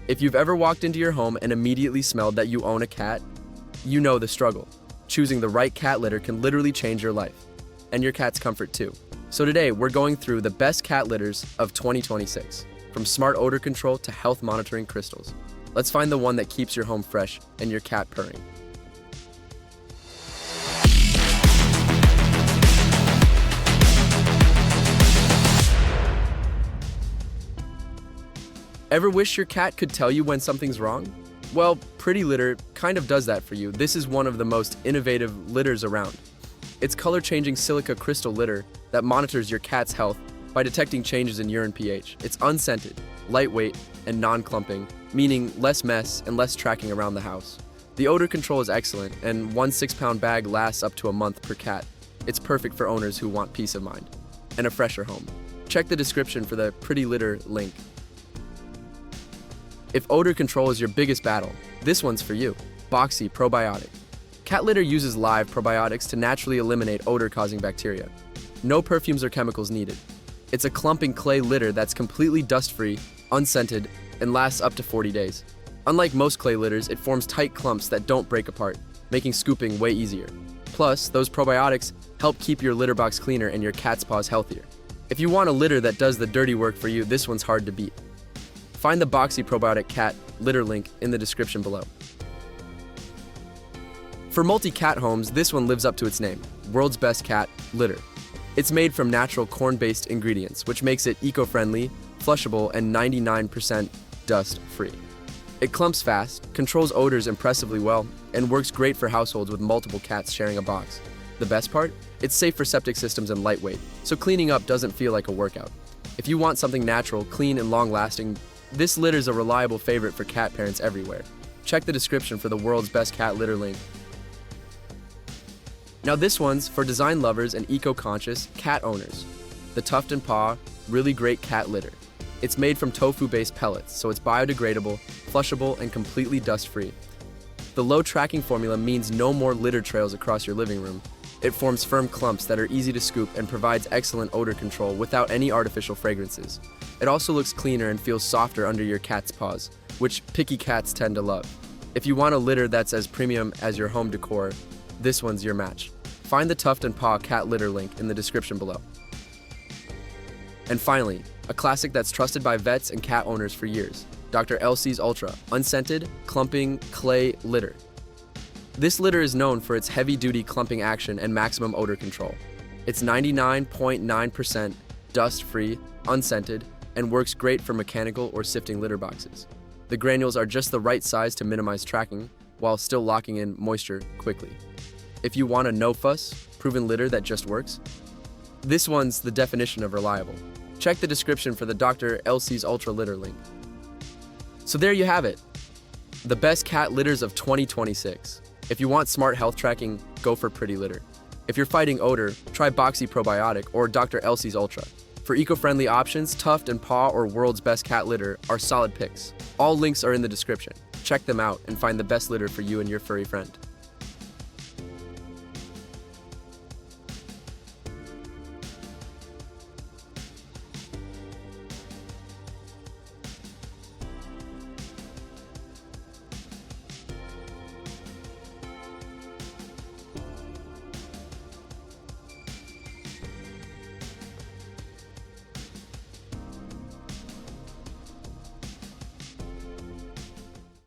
If you've ever walked into your home and immediately smelled that you own a cat, you know the struggle. Choosing the right cat litter can literally change your life, and your cat's comfort too. So today, we're going through the best cat litters of 2026, from smart odor control to health monitoring crystals. Let's find the one that keeps your home fresh and your cat purring. Ever wish your cat could tell you when something's wrong? Well, PrettyLitter kind of does that for you. This is one of the most innovative litters around. It's color-changing silica crystal litter that monitors your cat's health by detecting changes in urine pH. It's unscented, lightweight, and non-clumping, meaning less mess and less tracking around the house. The odor control is excellent, and one 6-pound bag lasts up to a month per cat. It's perfect for owners who want peace of mind and a fresher home. Check the description for the PrettyLitter link. If odor control is your biggest battle, this one's for you. Boxie Probiotic. Cat litter uses live probiotics to naturally eliminate odor-causing bacteria. No perfumes or chemicals needed. It's a clumping clay litter that's completely dust-free, unscented, and lasts up to 40 days. Unlike most clay litters, it forms tight clumps that don't break apart, making scooping way easier. Plus, those probiotics help keep your litter box cleaner and your cat's paws healthier. If you want a litter that does the dirty work for you, this one's hard to beat. Find the Boxie Probiotic cat litter link in the description below. For multi-cat homes, this one lives up to its name, World's Best Cat Litter. It's made from natural corn-based ingredients, which makes it eco-friendly, flushable, and 99% dust-free. It clumps fast, controls odors impressively well, and works great for households with multiple cats sharing a box. The best part? It's safe for septic systems and lightweight, so cleaning up doesn't feel like a workout. If you want something natural, clean, and long-lasting, this litter's a reliable favorite for cat parents everywhere. Check the description for the World's Best Cat Litter link. Now this one's for design lovers and eco-conscious cat owners. The Tuft Paw Really Great Cat Litter. It's made from tofu-based pellets, so it's biodegradable, flushable, and completely dust-free. The low tracking formula means no more litter trails across your living room. It forms firm clumps that are easy to scoop and provides excellent odor control without any artificial fragrances. It also looks cleaner and feels softer under your cat's paws, which picky cats tend to love. If you want a litter that's as premium as your home decor, this one's your match. Find the Tuft Paw cat litter link in the description below. And finally, a classic that's trusted by vets and cat owners for years, Dr. Elsey's Ultra Unscented Clumping Clay Litter. This litter is known for its heavy-duty clumping action and maximum odor control. It's 99.9% dust-free, unscented, and works great for mechanical or sifting litter boxes. The granules are just the right size to minimize tracking, while still locking in moisture quickly. If you want a no-fuss, proven litter that just works, this one's the definition of reliable. Check the description for the Dr. Elsey's Ultra Litter link. So there you have it, the best cat litters of 2026. If you want smart health tracking, go for PrettyLitter. If you're fighting odor, try Boxie Probiotic or Dr. Elsey's Ultra. For eco-friendly options, Tuft Paw or World's Best Cat Litter are solid picks. All links are in the description. Check them out and find the best litter for you and your furry friend.